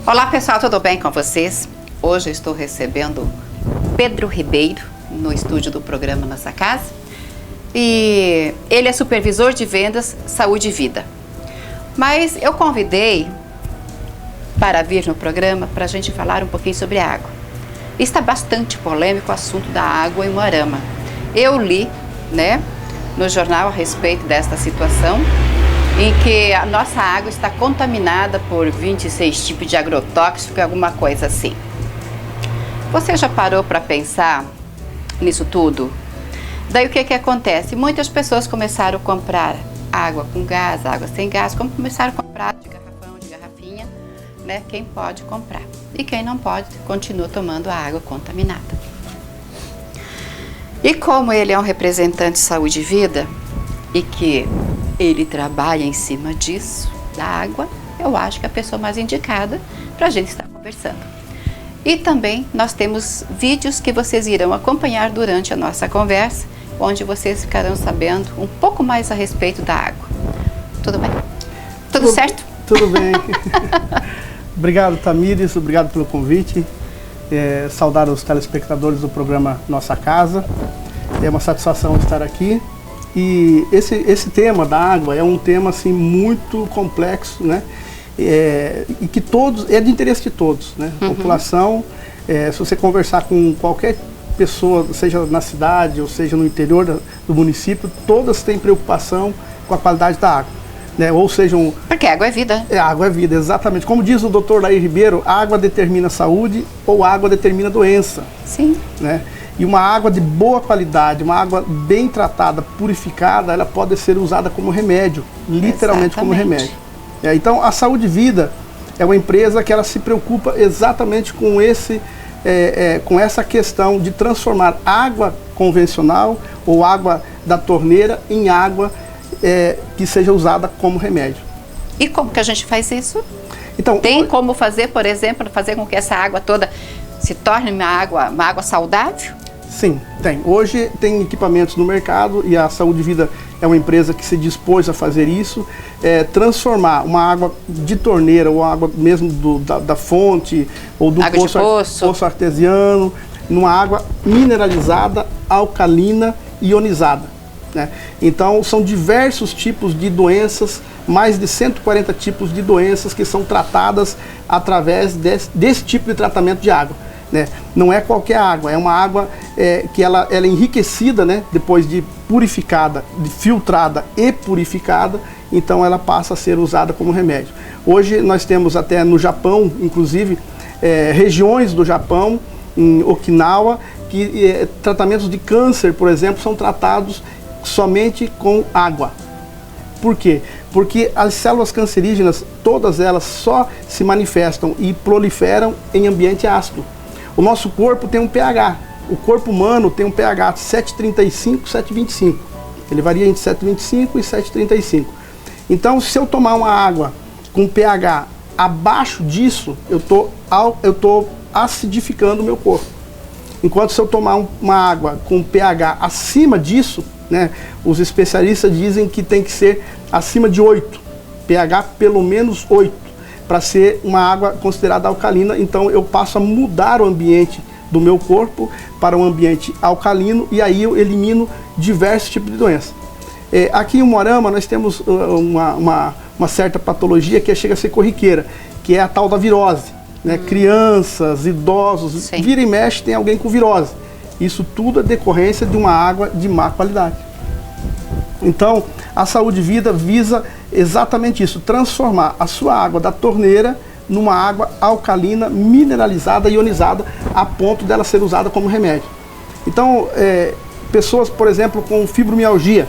Olá pessoal, tudo bem com vocês? Hoje eu estou recebendo Pedro Ribeiro no estúdio do programa Nossa Casa e ele é supervisor de vendas Saúde e Vida. Mas eu convidei para vir no programa para a gente falar um pouquinho sobre a água. Está bastante polêmico o assunto da água em Umuarama. Eu li, no jornal a respeito desta situação, em que a nossa água está contaminada por 26 tipos de agrotóxico, alguma coisa assim. Você já parou para pensar nisso tudo? Daí o que acontece? Muitas pessoas começaram a comprar água com gás, água sem gás, como começaram a comprar de garrafão, de garrafinha, quem pode comprar. E quem não pode, continua tomando a água contaminada. E como ele é um representante de saúde e vida, e que ele trabalha em cima disso, da água, eu acho que é a pessoa mais indicada para a gente estar conversando. E também nós temos vídeos que vocês irão acompanhar durante a nossa conversa, onde vocês ficarão sabendo um pouco mais a respeito da água. Tudo bem? Tudo certo? Tudo bem. Obrigado, Tamires, obrigado pelo convite. Saudar os telespectadores do programa Nossa Casa. É uma satisfação estar aqui. E esse tema da água é um tema assim, muito complexo, e que é de interesse de todos, A população, se você conversar com qualquer pessoa, seja na cidade ou seja no interior do município, todas têm preocupação com a qualidade da água, Ou seja, porque água é vida. Água é vida, exatamente. Como diz o Dr. Lair Ribeiro, água determina saúde ou água determina doença. Sim. E uma água de boa qualidade, uma água bem tratada, purificada, ela pode ser usada como remédio, literalmente como remédio. Então, a Saúde e Vida é uma empresa que ela se preocupa exatamente com essa questão de transformar água convencional ou água da torneira em água que seja usada como remédio. E como que a gente faz isso? Então, tem como fazer, por exemplo, fazer com que essa água toda se torne uma água saudável? Sim, tem. Hoje tem equipamentos no mercado e a Saúde e Vida é uma empresa que se dispôs a fazer isso, transformar uma água de torneira ou água mesmo da fonte ou do poço artesiano numa água mineralizada, alcalina e ionizada. Então são diversos tipos de doenças, mais de 140 tipos de doenças que são tratadas através desse tipo de tratamento de água. Não é qualquer água, é uma água que ela é enriquecida, depois de purificada, de filtrada e purificada, então ela passa a ser usada como remédio. Hoje nós temos até no Japão, inclusive, regiões do Japão, em Okinawa, que tratamentos de câncer, por exemplo, são tratados somente com água. Por quê? Porque as células cancerígenas, todas elas só se manifestam e proliferam em ambiente ácido. O nosso corpo tem um pH. O corpo humano tem um pH 7,35, 7,25. Ele varia entre 7,25 e 7,35. Então, se eu tomar uma água com pH abaixo disso, eu tô acidificando o meu corpo. Enquanto se eu tomar uma água com pH acima disso, os especialistas dizem que tem que ser acima de 8, pH pelo menos 8, para ser uma água considerada alcalina. Então eu passo a mudar o ambiente do meu corpo para um ambiente alcalino e aí eu elimino diversos tipos de doenças. Aqui em Umuarama nós temos uma certa patologia que chega a ser corriqueira, que é a tal da virose. Crianças, idosos, Sim. Vira e mexe tem alguém com virose. Isso tudo é decorrência de uma água de má qualidade. Então, a Saúde e Vida visa exatamente isso, transformar a sua água da torneira numa água alcalina, mineralizada, ionizada, a ponto dela ser usada como remédio. Então, pessoas, por exemplo, com fibromialgia,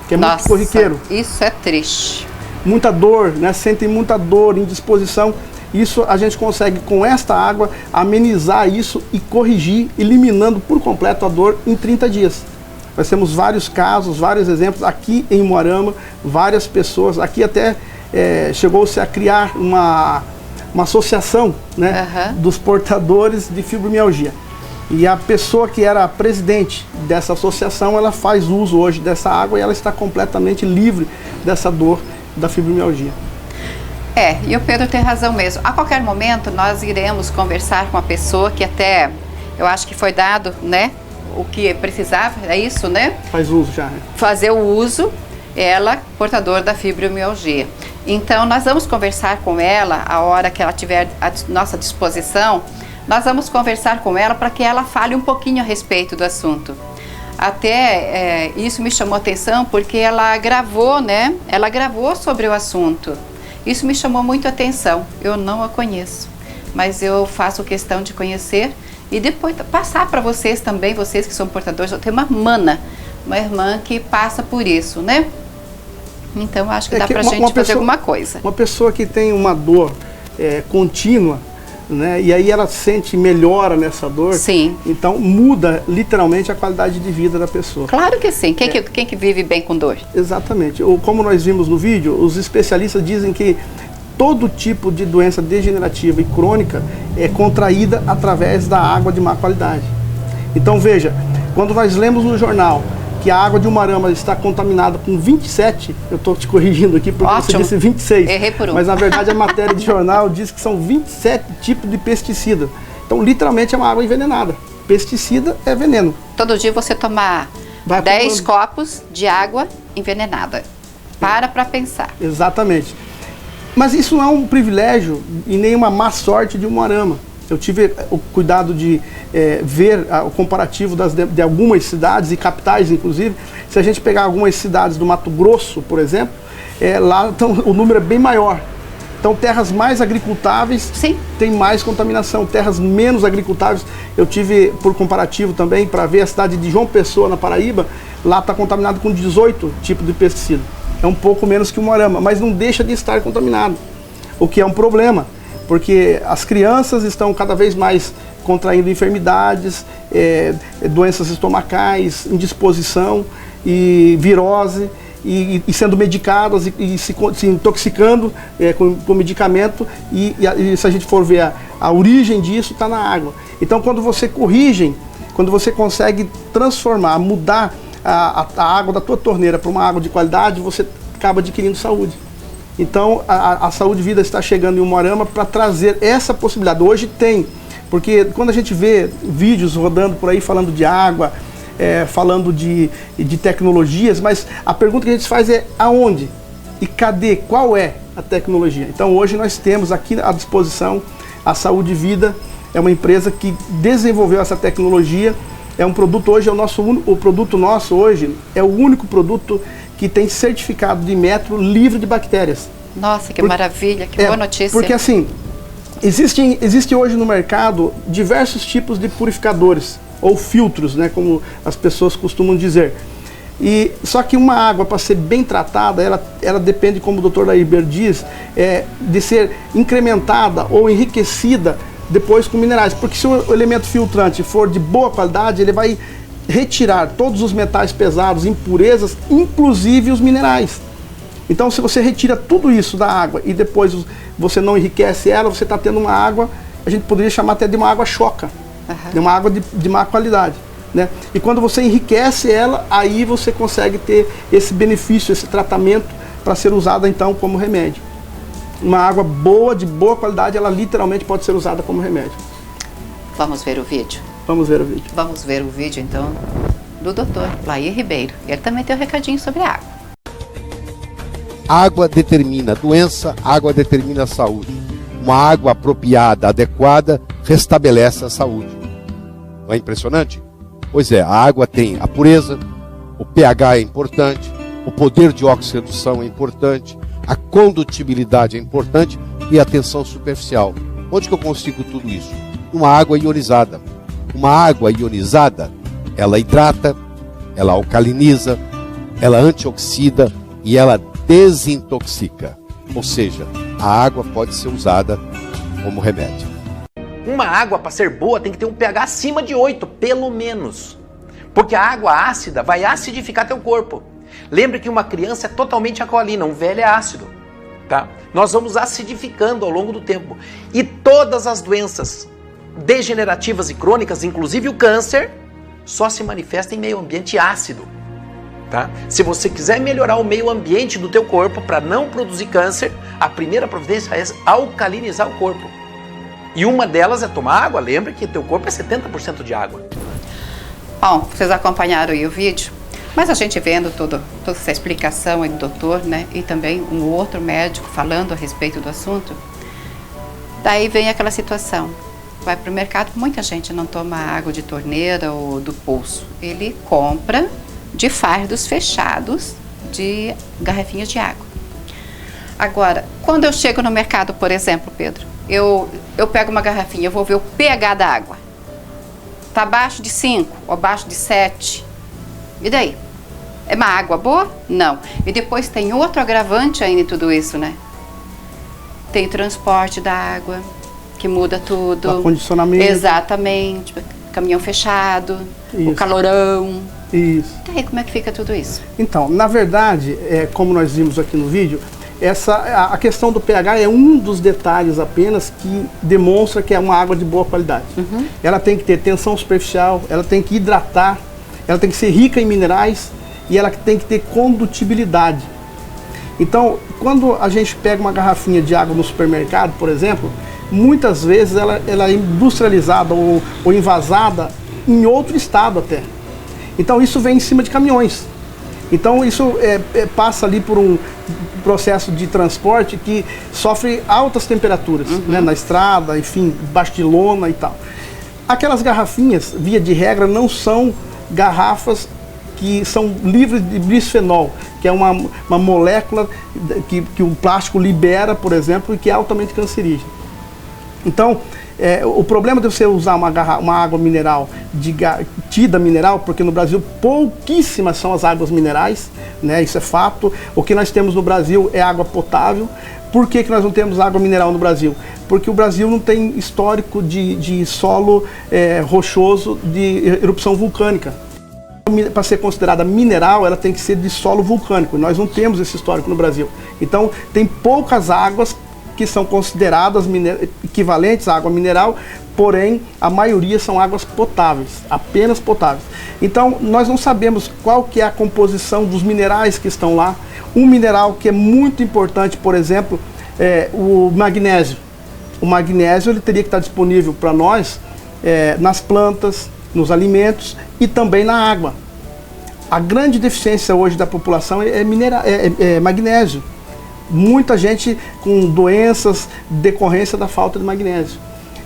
que é muito corriqueiro. Isso é triste. Muita dor, sentem muita dor, indisposição. Isso a gente consegue, com esta água, amenizar isso e corrigir, eliminando por completo a dor em 30 dias. Nós temos vários casos, vários exemplos aqui em Umuarama, várias pessoas. Aqui até chegou-se a criar uma associação dos portadores de fibromialgia. E a pessoa que era a presidente dessa associação, ela faz uso hoje dessa água e ela está completamente livre dessa dor da fibromialgia. E o Pedro tem razão mesmo. A qualquer momento nós iremos conversar com a pessoa que até, eu acho que foi dado, né, o que precisava, é isso, né? Faz uso já, né? Fazer o uso, ela portadora da fibromialgia. Então nós vamos conversar com ela, a hora que ela tiver à nossa disposição, nós vamos conversar com ela para que ela fale um pouquinho a respeito do assunto. Até isso me chamou a atenção porque ela gravou, né? Ela gravou sobre o assunto. Isso me chamou muito a atenção. Eu não a conheço, mas eu faço questão de conhecer e depois passar para vocês também, vocês que são portadores. Eu tenho uma irmã que passa por isso, né? Então acho que dá pra gente fazer alguma coisa. Uma pessoa que tem uma dor contínua, né? E aí ela sente melhora nessa dor. Sim. Então muda literalmente a qualidade de vida da pessoa. Claro que sim. Quem que vive bem com dor? Exatamente. Como nós vimos no vídeo, os especialistas dizem que todo tipo de doença degenerativa e crônica é contraída através da água de má qualidade. Então veja, quando nós lemos no jornal que a água de Umuarama está contaminada com 27, eu estou te corrigindo aqui porque Ótimo. Você disse 26. Errei por um. Mas na verdade a matéria de jornal diz que são 27 tipos de pesticida. Então literalmente é uma água envenenada. Pesticida é veneno. Todo dia você tomar 10 copos de água envenenada. Para pensar. Exatamente. Mas isso não é um privilégio e nem uma má sorte de Umuarama. Eu tive o cuidado de ver o comparativo de algumas cidades e capitais, inclusive. Se a gente pegar algumas cidades do Mato Grosso, por exemplo, lá o número é bem maior. Então, terras mais agricultáveis têm mais contaminação. Terras menos agricultáveis, eu tive por comparativo também, para ver a cidade de João Pessoa, na Paraíba, lá está contaminado com 18 tipos de pesticida. É um pouco menos que Umuarama, mas não deixa de estar contaminado, o que é um problema. Porque as crianças estão cada vez mais contraindo enfermidades, doenças estomacais, indisposição e virose, e sendo medicadas e se intoxicando com medicamento. E se a gente for ver a origem disso, está na água. Então, quando você corrige, quando você consegue transformar, mudar a água da tua torneira para uma água de qualidade, você acaba adquirindo saúde. Então, a Saúde e Vida está chegando em Umuarama para trazer essa possibilidade. Hoje tem, porque quando a gente vê vídeos rodando por aí falando de água, falando de tecnologias, mas a pergunta que a gente faz é aonde? E cadê? Qual é a tecnologia? Então, hoje nós temos aqui à disposição a Saúde e Vida, é uma empresa que desenvolveu essa tecnologia, é um produto hoje, o produto nosso hoje é o único produto que tem certificado de metro livre de bactérias. Nossa, que maravilha, que boa notícia. Porque assim, existe hoje no mercado diversos tipos de purificadores, ou filtros, né, como as pessoas costumam dizer. Só que uma água, para ser bem tratada, ela depende, como o Dr. Laíber diz, de ser incrementada ou enriquecida depois com minerais. Porque se o elemento filtrante for de boa qualidade, ele vai retirar todos os metais pesados, impurezas, inclusive os minerais. Então, se você retira tudo isso da água e depois você não enriquece ela, você está tendo uma água, a gente poderia chamar até de uma água choca, de uma água de má qualidade, né? E quando você enriquece ela, aí você consegue ter esse benefício, esse tratamento para ser usada então como remédio. Uma água boa, de boa qualidade, ela literalmente pode ser usada como remédio. Vamos ver o vídeo? Vamos ver o vídeo. Vamos ver o vídeo, então, do Dr. Laír Ribeiro. Ele também tem um recadinho sobre a água. Água determina doença, água determina saúde. Uma água apropriada, adequada, restabelece a saúde. Não é impressionante? Pois é, a água tem a pureza, o pH é importante, o poder de oxirredução é importante, a condutibilidade é importante e a tensão superficial. Onde que eu consigo tudo isso? Uma água ionizada. Uma água ionizada, ela hidrata, ela alcaliniza, ela antioxida e ela desintoxica. Ou seja, a água pode ser usada como remédio. Uma água, para ser boa, tem que ter um pH acima de 8, pelo menos. Porque a água ácida vai acidificar teu corpo. Lembre que uma criança é totalmente alcalina, um velho é ácido. Tá? Nós vamos acidificando ao longo do tempo. E todas as doenças degenerativas e crônicas, inclusive o câncer, só se manifesta em meio ambiente ácido. Tá? Se você quiser melhorar o meio ambiente do teu corpo para não produzir câncer, a primeira providência é alcalinizar o corpo. E uma delas é tomar água. Lembra que teu corpo é 70% de água. Bom, vocês acompanharam aí o vídeo, mas a gente vendo toda essa explicação aí do doutor, né, e também um outro médico falando a respeito do assunto, daí vem aquela situação. Vai para o mercado, muita gente não toma água de torneira ou do poço. Ele compra de fardos fechados de garrafinhas de água. Agora, quando eu chego no mercado, por exemplo, Pedro, eu pego uma garrafinha, eu vou ver o pH da água. Está abaixo de 5 ou abaixo de 7. E daí? É uma água boa? Não. E depois tem outro agravante ainda em tudo isso, né? Tem o transporte da água, que muda tudo. O acondicionamento. Exatamente. Caminhão fechado, Isso. o calorão. Isso. E aí, como é que fica tudo isso? Então, na verdade, como nós vimos aqui no vídeo, a questão do pH é um dos detalhes apenas que demonstra que é uma água de boa qualidade. Uhum. Ela tem que ter tensão superficial, ela tem que hidratar, ela tem que ser rica em minerais e ela tem que ter condutibilidade. Então, quando a gente pega uma garrafinha de água no supermercado, por exemplo, muitas vezes ela é industrializada ou envasada em outro estado até. Então isso vem em cima de caminhões. Então isso passa ali por um processo de transporte que sofre altas temperaturas, né, na estrada, enfim, baixo de lona e tal. Aquelas garrafinhas, via de regra, não são garrafas que são livres de bisfenol, que é uma molécula que o plástico libera, por exemplo, e que é altamente cancerígena. Então, o problema de você usar uma água mineral, tida mineral, porque no Brasil pouquíssimas são as águas minerais, né, isso é fato. O que nós temos no Brasil é água potável. Por que nós não temos água mineral no Brasil? Porque o Brasil não tem histórico de solo rochoso de erupção vulcânica. Para ser considerada mineral, ela tem que ser de solo vulcânico. Nós não temos esse histórico no Brasil. Então, tem poucas águas que são consideradas equivalentes à água mineral, porém a maioria são águas potáveis, apenas potáveis. Então nós não sabemos qual que é a composição dos minerais que estão lá. Um mineral que é muito importante, por exemplo, é o magnésio. O magnésio ele teria que estar disponível para nós nas plantas, nos alimentos e também na água. A grande deficiência hoje da população é magnésio. Muita gente com doenças decorrência da falta de magnésio.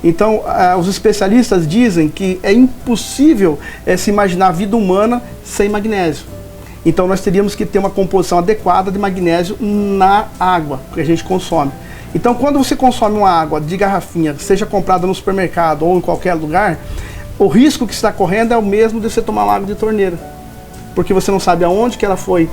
Então, os especialistas dizem que é impossível se imaginar a vida humana sem magnésio. Então, nós teríamos que ter uma composição adequada de magnésio na água que a gente consome. Então, quando você consome uma água de garrafinha, seja comprada no supermercado ou em qualquer lugar, o risco que você está correndo é o mesmo de você tomar uma água de torneira. Porque você não sabe aonde que ela foi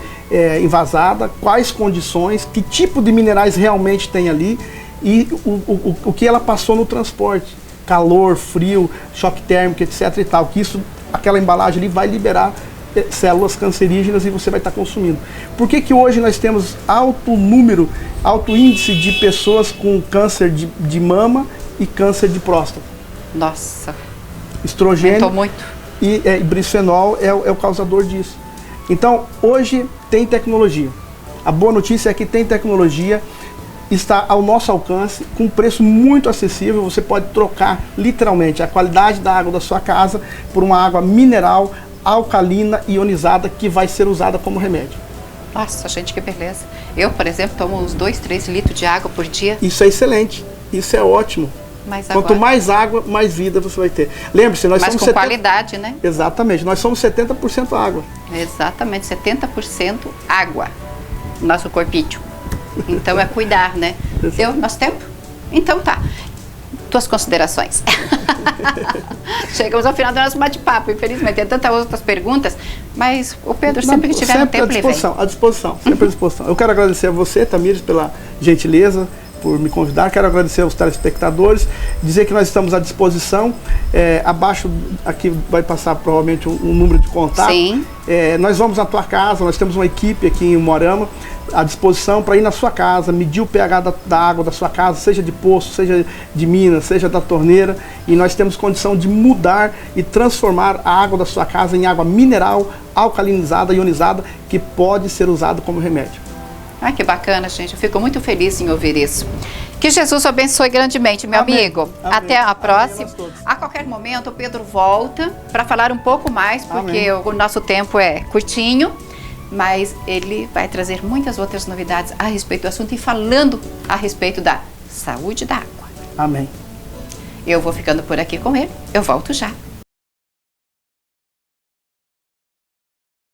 envasada, quais condições, que tipo de minerais realmente tem ali e o que ela passou no transporte. Calor, frio, choque térmico, etc. e tal. Que isso, aquela embalagem ali vai liberar células cancerígenas e você vai estar consumindo. Por que hoje nós temos alto índice de pessoas com câncer de mama e câncer de próstata? Nossa, estrogênio muito. E bisfenol é o causador disso. Então, hoje tem tecnologia. A boa notícia é que tem tecnologia, está ao nosso alcance, com preço muito acessível. Você pode trocar, literalmente, a qualidade da água da sua casa por uma água mineral, alcalina, ionizada, que vai ser usada como remédio. Nossa, gente, que beleza. Eu, por exemplo, tomo uns 2, 3 litros de água por dia. Isso é excelente, isso é ótimo. Mas Quanto agora... mais água, mais vida você vai ter. Lembre-se, nós mas somos com qualidade, né? Exatamente, nós somos 70% água. Exatamente, 70% água, nosso corpinho. Então é cuidar, né? Deu nosso tempo? Então tá. Tuas considerações. Chegamos ao final do nosso bate-papo, infelizmente. Tem tantas outras perguntas, mas o Pedro, sempre que tiver um tempo, ele vem. À disposição, sempre à disposição. Eu quero agradecer a você, Tamires, pela gentileza, por me convidar. Quero agradecer aos telespectadores, dizer que nós estamos à disposição. Abaixo aqui vai passar provavelmente um número de contato. Sim. Nós vamos na tua casa, nós temos uma equipe aqui em Umuarama à disposição para ir na sua casa, medir o pH da água da sua casa, seja de poço, seja de mina, seja da torneira, e nós temos condição de mudar e transformar a água da sua casa em água mineral, alcalinizada, ionizada, que pode ser usada como remédio. Ai, que bacana, gente. Eu fico muito feliz em ouvir isso. Que Jesus abençoe grandemente, meu Amém. amigo. Amém. Até a próxima. Amém a todos. A qualquer momento, o Pedro volta para falar um pouco mais, porque Amém. o nosso tempo é curtinho, mas ele vai trazer muitas outras novidades a respeito do assunto e falando a respeito da saúde da água. Amém. Eu vou ficando por aqui com ele. Eu volto já.